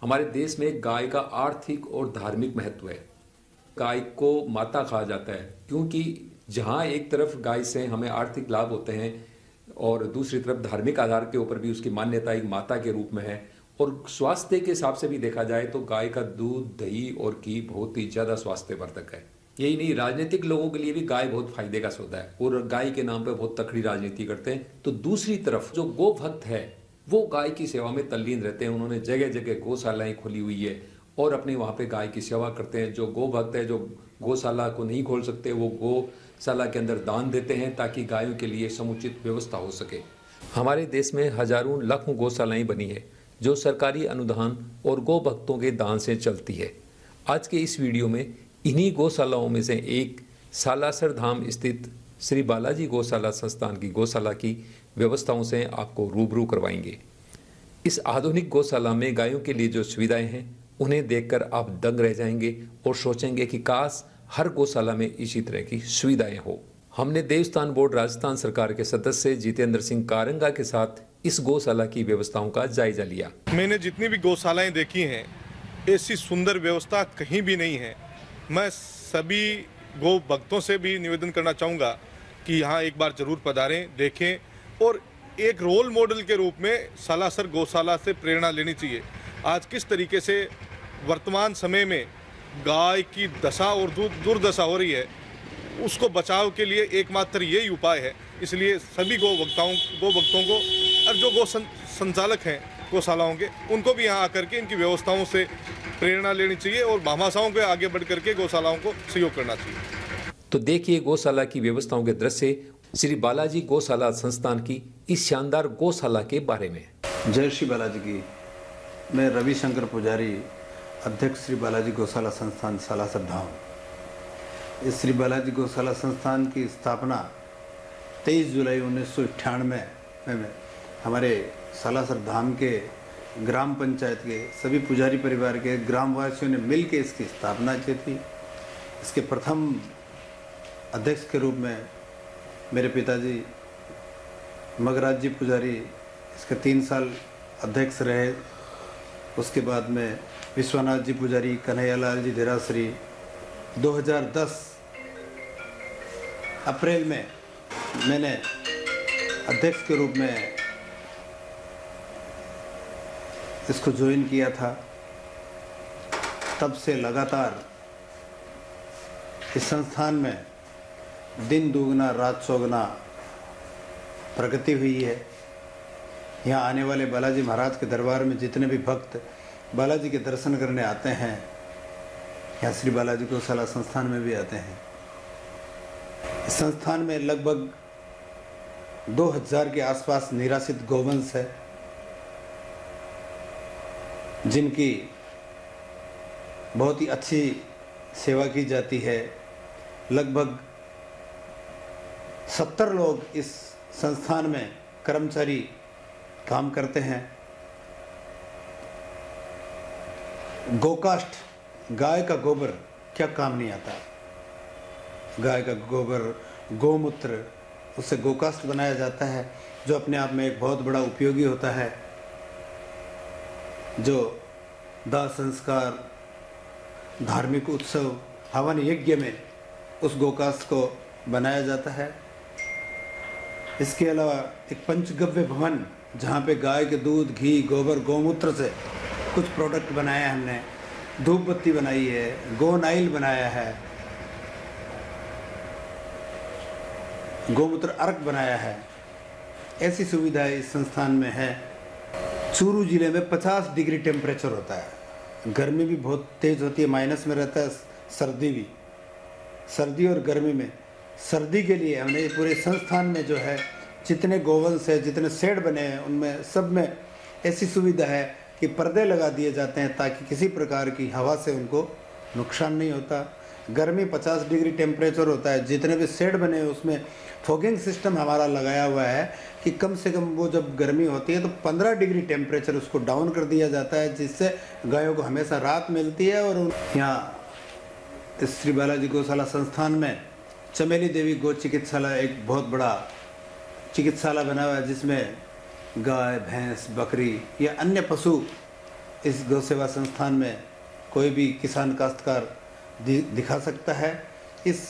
हमारे देश में गाय का आर्थिक और धार्मिक महत्व है। गाय को माता कहा जाता है क्योंकि जहाँ एक तरफ गाय से हमें आर्थिक लाभ होते हैं और दूसरी तरफ धार्मिक आधार के ऊपर भी उसकी मान्यता एक माता के रूप में है। और स्वास्थ्य के हिसाब से भी देखा जाए तो गाय का दूध, दही और घी बहुत ही ज़्यादा स्वास्थ्यवर्धक है। यही नहीं, राजनीतिक लोगों के लिए भी गाय बहुत फायदे का सौदा है और गाय के नाम पे बहुत तकड़ी राजनीति करते हैं। तो दूसरी तरफ जो गो भक्त है वो गाय की सेवा में तल्लीन रहते हैं। उन्होंने जगह जगह गौशालाएं खोली हुई है और अपने वहाँ पे गाय की सेवा करते हैं। जो गो भक्त है, जो गौशाला को नहीं खोल सकते, वो गौशाला के अंदर दान देते हैं ताकि गायों के लिए समुचित व्यवस्था हो सके। हमारे देश में हजारों लाखों गौशालाएं बनी है जो सरकारी अनुदान और गौ भक्तों के दान से चलती है। आज के इस वीडियो में इन्हीं गौशालाओं में से एक सालासर धाम स्थित श्री बालाजी गौशाला संस्थान की गौशाला की व्यवस्थाओं से आपको रूबरू करवाएंगे। इस आधुनिक गौशाला में गायों के लिए जो सुविधाएं हैं उन्हें देखकर आप दंग रह जाएंगे और सोचेंगे कि काश हर गौशाला में इसी तरह की सुविधाएं हो। हमने देवस्थान बोर्ड राजस्थान सरकार के सदस्य जितेंद्र सिंह कारंगा के साथ इस गौशाला की व्यवस्थाओं का जायजा लिया। मैंने जितनी भी गौशालाएं देखी हैं ऐसी सुंदर व्यवस्था कहीं भी नहीं है। मैं सभी गौ भक्तों से भी निवेदन करना चाहूँगा कि यहाँ एक बार जरूर पधारें, देखें और एक रोल मॉडल के रूप में सालासर गौशाला से प्रेरणा लेनी चाहिए। आज किस तरीके से वर्तमान समय में गाय की दशा और दुर्दशा हो रही है, उसको बचाव के लिए एकमात्र यही उपाय है। इसलिए सभी गौ भक्तों को और जो गौ संचालक हैं गौशालाओं के, उनको भी यहाँ आकर के इनकी व्यवस्थाओं से प्रेरणा लेनी चाहिए और भामाशाहों के आगे बढ़ करके गौशालाओं को सहयोग करना चाहिए। तो देखिए गौशाला की व्यवस्थाओं के दृश्य श्री बालाजी गौशाला संस्थान की इस शानदार गौशाला के बारे में। जय श्री बालाजी की। मैं रविशंकर पुजारी, अध्यक्ष श्री बालाजी गौशाला संस्थान सालासर धाम। इस श्री बालाजी गौशाला संस्थान की स्थापना 23 जुलाई 1998 में हमारे सालासर धाम के ग्राम पंचायत के सभी पुजारी परिवार के ग्रामवासियों ने मिल के इसकी स्थापना की थी। इसके प्रथम अध्यक्ष के रूप में मेरे पिताजी मगराज जी पुजारी इसके 3 साल अध्यक्ष रहे। उसके बाद में विश्वनाथ जी पुजारी, कन्हैयालाल जी देरासरी 2010 अप्रैल में मैंने अध्यक्ष के रूप में इसको ज्वाइन किया था। तब से लगातार इस संस्थान में दिन दुगना रात चौगुना प्रगति हुई है। यहाँ आने वाले बालाजी महाराज के दरबार में जितने भी भक्त बालाजी के दर्शन करने आते हैं, यहाँ श्री बालाजी गौशाला संस्थान में भी आते हैं। इस संस्थान में लगभग 2000 के आसपास निराश्रित गौवंश है जिनकी बहुत ही अच्छी सेवा की जाती है। लगभग 70 लोग इस संस्थान में कर्मचारी काम करते हैं। गोकाष्ठ, गाय का गोबर क्या काम नहीं आता। गाय का गोबर, गोमूत्र, उससे गोकाष्ठ बनाया जाता है जो अपने आप में एक बहुत बड़ा उपयोगी होता है। जो दाह संस्कार, धार्मिक उत्सव, हवन यज्ञ में उस गोकाष्ठ को बनाया जाता है। इसके अलावा एक पंचगव्य भवन जहाँ पे गाय के दूध, घी, गोबर, गोमूत्र से कुछ प्रोडक्ट बनाए हैं हमने। धूप बत्ती बनाई है, गोनाइल बनाया है, गोमूत्र अर्क बनाया है। ऐसी सुविधाएं इस संस्थान में है। चूरू जिले में 50 डिग्री टेम्परेचर होता है। गर्मी भी बहुत तेज़ होती है, माइनस में रहता है। सर्दी भी, सर्दी और गर्मी में, सर्दी के लिए हमने पूरे संस्थान में जो है जितने गोवंश है, जितने शेड बने हैं, उनमें सब में ऐसी सुविधा है कि पर्दे लगा दिए जाते हैं ताकि किसी प्रकार की हवा से उनको नुकसान नहीं होता। गर्मी 50 डिग्री टेम्परेचर होता है। जितने भी शेड बने हैं उसमें फॉगिंग सिस्टम हमारा लगाया हुआ है कि कम से कम वो जब गर्मी होती है तो 15 डिग्री टेम्परेचर उसको डाउन कर दिया जाता है, जिससे गायों को हमेशा राहत मिलती है। और यहाँ इस श्री बालाजी गौशाला संस्थान में चमेली देवी गौ चिकित्सालय एक बहुत बड़ा चिकित्सालय बना हुआ है जिसमें गाय, भैंस, बकरी या अन्य पशु इस गौ सेवा संस्थान में कोई भी किसान काश्तकार दिखा सकता है। इस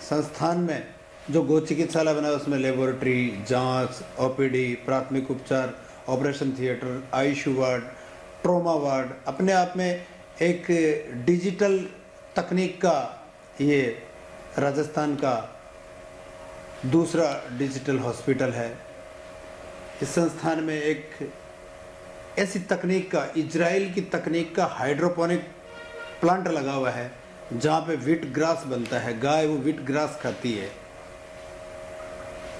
संस्थान में जो गौ चिकित्सालय बना है उसमें लेबोरेटरी, जांच, ओपीडी, प्राथमिक उपचार, operation theatre, ICU ward, trauma ward, अपने आप में एक डिजिटल तकनीक का ये राजस्थान का दूसरा डिजिटल हॉस्पिटल है। इस संस्थान में एक ऐसी तकनीक का, इजराइल की तकनीक का हाइड्रोपोनिक प्लांट लगा हुआ है जहाँ पे व्हीट ग्रास बनता है। गाय वो व्हीट ग्रास खाती है।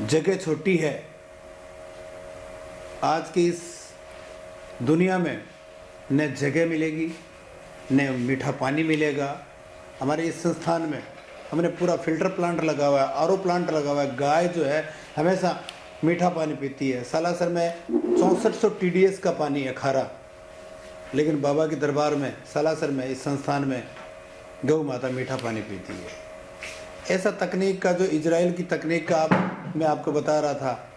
जगह छोटी है। आज की इस दुनिया में न जगह मिलेगी न मीठा पानी मिलेगा। हमारे इस संस्थान में हमने पूरा फिल्टर प्लांट लगा हुआ है, आरओ प्लांट लगा हुआ है। गाय जो है हमेशा मीठा पानी पीती है। सालासर में 6400 TDS का पानी है खारा, लेकिन बाबा के दरबार में सालासर में इस संस्थान में गौ माता मीठा पानी पीती है। ऐसा तकनीक का, जो इजराइल की तकनीक का मैं आपको बता रहा था,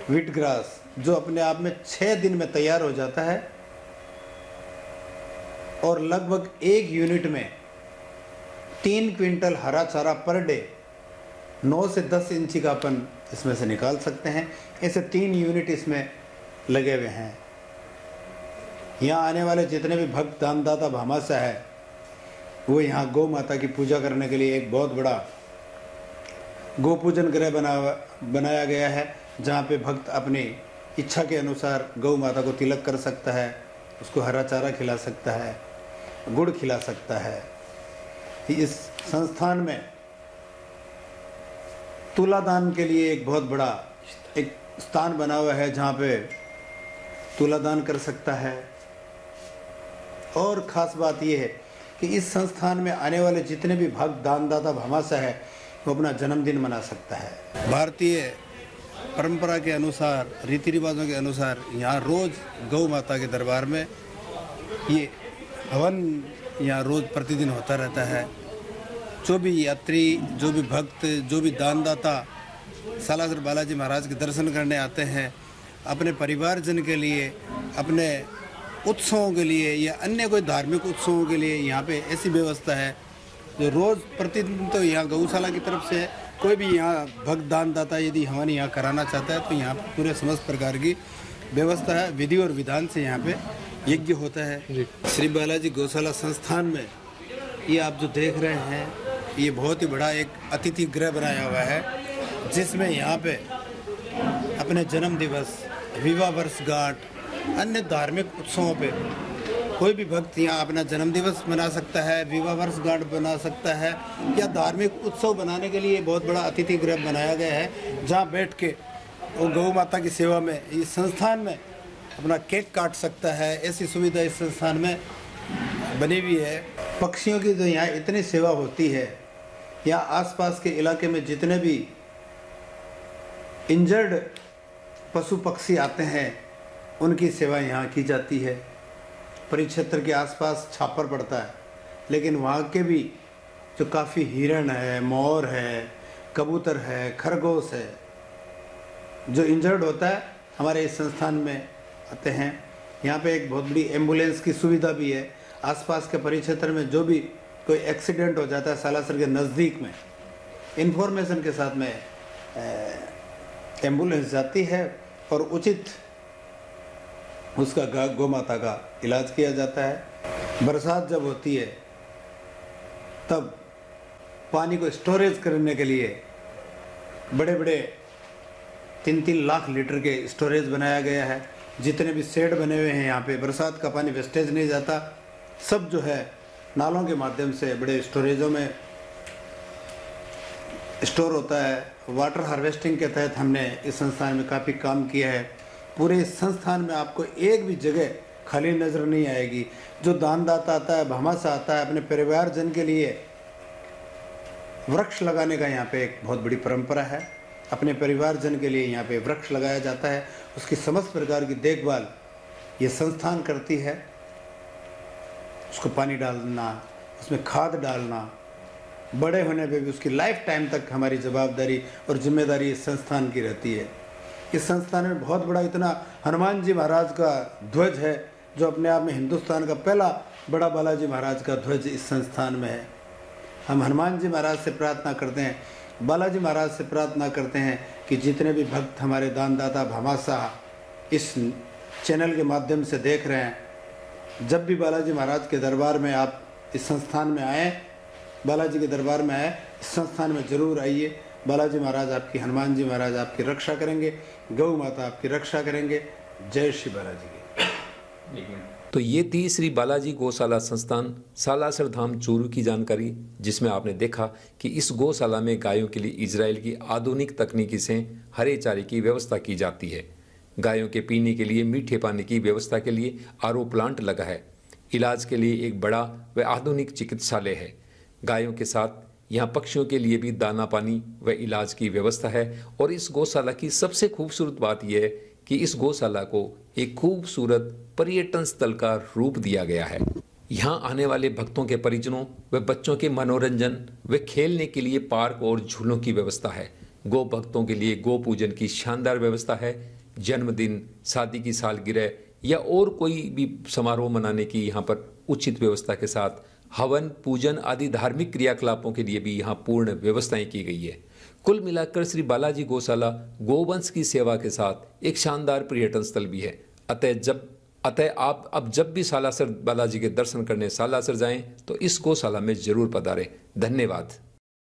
व्हीट ग्रास, जो अपने आप में 6 दिन में तैयार हो जाता है और लगभग 1 यूनिट में 3 क्विंटल हरा चारा पर डे 9 से 10 इंची का अपन इसमें से निकाल सकते हैं। ऐसे 3 यूनिट इसमें लगे हुए हैं। यहाँ आने वाले जितने भी भक्त दानदाता भामाशाह है, वो यहाँ गौ माता की पूजा करने के लिए एक बहुत बड़ा गौ पूजन गृह बनाया गया है, जहाँ पे भक्त अपनी इच्छा के अनुसार गौ माता को तिलक कर सकता है, उसको हरा चारा खिला सकता है, गुड़ खिला सकता है। इस संस्थान में तुलादान के लिए एक बहुत बड़ा एक स्थान बना हुआ है, जहाँ पे तुलादान कर सकता है। और ख़ास बात यह है कि इस संस्थान में आने वाले जितने भी भक्त दानदाता भामाशाह है, वो अपना जन्मदिन मना सकता है। भारतीय परंपरा के अनुसार, रीति रिवाजों के अनुसार यहाँ रोज़ गौ माता के दरबार में ये हवन यहाँ रोज़ प्रतिदिन होता रहता है। जो भी यात्री, जो भी भक्त, जो भी दानदाता सालासर बालाजी महाराज के दर्शन करने आते हैं, अपने परिवारजन के लिए, अपने उत्सवों के लिए या अन्य कोई धार्मिक उत्सवों के लिए यहाँ पे ऐसी व्यवस्था है जो रोज़ प्रतिदिन, तो यहाँ गौशाला की तरफ से कोई भी यहाँ भक्त दानदाता यदि हवन यहाँ कराना चाहता है तो यहाँ पूरे समस्त प्रकार की व्यवस्था है। विधि और विधान से यहाँ पे यज्ञ होता है। श्री बालाजी गौशाला संस्थान में ये आप जो देख रहे हैं, ये बहुत ही बड़ा एक अतिथि गृह बनाया हुआ है, जिसमें यहाँ पे अपने जन्म दिवस, विवाह वर्षगांठ, अन्य धार्मिक उत्सवों पे कोई भी भक्त यहाँ अपना जन्म दिवस मना सकता है, विवाह वर्षगांठ बना सकता है, या धार्मिक उत्सव बनाने के लिए बहुत बड़ा अतिथि गृह बनाया गया है, जहाँ बैठ के वो गौ माता की सेवा में इस संस्थान में अपना केक काट सकता है। ऐसी सुविधा इस संस्थान में बनी हुई है। पक्षियों की जो यहाँ इतनी सेवा होती है, यहाँ आसपास के इलाके में जितने भी इंजर्ड पशु पक्षी आते हैं, उनकी सेवा यहाँ की जाती है। परिक्षेत्र के आसपास छापर पड़ता है, लेकिन वहाँ के भी जो काफ़ी हिरण है, मोर है, कबूतर है, खरगोश है, जो इंजर्ड होता है हमारे इस संस्थान में आते हैं। यहाँ पे एक बहुत बड़ी एम्बुलेंस की सुविधा भी है। आसपास के परिक्षेत्र में जो भी कोई एक्सीडेंट हो जाता है, सालासर के नज़दीक में इन्फॉर्मेशन के साथ में एम्बुलेंस जाती है और उचित उसका गौ माता का इलाज किया जाता है। बरसात जब होती है तब पानी को स्टोरेज करने के लिए बड़े बड़े 3-3 लाख लीटर के स्टोरेज बनाया गया है। जितने भी शेड बने हुए हैं यहाँ पे, बरसात का पानी वेस्टेज नहीं जाता, सब जो है नालों के माध्यम से बड़े स्टोरेजों में स्टोर होता है। वाटर हार्वेस्टिंग के तहत हमने इस संस्थान में काफ़ी काम किया है। पूरे इस संस्थान में आपको एक भी जगह खाली नज़र नहीं आएगी। जो दानदाता आता है, भामाशाह आता है, अपने परिवारजन के लिए वृक्ष लगाने का यहाँ पे एक बहुत बड़ी परंपरा है। अपने परिवारजन के लिए यहाँ पे वृक्ष लगाया जाता है। उसकी समस्त प्रकार की देखभाल ये संस्थान करती है। उसको पानी डालना, उसमें खाद डालना, बड़े होने पे भी उसकी लाइफ टाइम तक हमारी जवाबदारी और जिम्मेदारी इस संस्थान की रहती है। इस संस्थान में बहुत बड़ा इतना हनुमान जी महाराज का ध्वज है जो अपने आप में हिंदुस्तान का पहला बड़ा बालाजी महाराज का ध्वज इस संस्थान में है। हम हनुमान जी महाराज से प्रार्थना करते हैं, बालाजी महाराज से प्रार्थना करते हैं कि जितने भी भक्त हमारे दानदाता भामाशाह इस चैनल के माध्यम से देख रहे हैं, जब भी बालाजी महाराज के दरबार में आप इस संस्थान में आए, बालाजी के दरबार में आए, इस संस्थान में जरूर आइए। बालाजी महाराज आपकी, हनुमान जी महाराज आपकी रक्षा करेंगे, गौ माता आपकी रक्षा करेंगे। जय श्री बालाजी की। तो ये थी श्री बालाजी गौशाला संस्थान सालासर धाम चूरू की जानकारी, जिसमें आपने देखा कि इस गौशाला में गायों के लिए इजराइल की आधुनिक तकनीकी से हरे चारे की व्यवस्था की जाती है। गायों के पीने के लिए मीठे पानी की व्यवस्था के लिए आरओ प्लांट लगा है। इलाज के लिए एक बड़ा व आधुनिक चिकित्सालय है। गायों के साथ यहाँ पक्षियों के लिए भी दाना पानी व इलाज की व्यवस्था है। और इस गौशाला की सबसे खूबसूरत बात यह है कि इस गौशाला को एक खूबसूरत पर्यटन स्थल का रूप दिया गया है। यहाँ आने वाले भक्तों के परिजनों व बच्चों के मनोरंजन व खेलने के लिए पार्क और झूलों की व्यवस्था है। गौ भक्तों के लिए गौ पूजन की शानदार व्यवस्था है। जन्मदिन, शादी की सालगिरह या और कोई भी समारोह मनाने की यहाँ पर उचित व्यवस्था के साथ हवन, पूजन आदि धार्मिक क्रियाकलापों के लिए भी यहाँ पूर्ण व्यवस्थाएं की गई है। कुल मिलाकर श्री बालाजी गौशाला गोवंश की सेवा के साथ एक शानदार पर्यटन स्थल भी है। अतः आप अब जब भी सालासर बालाजी के दर्शन करने सालासर जाएं तो इस गौशाला में जरूर पधारें। धन्यवाद।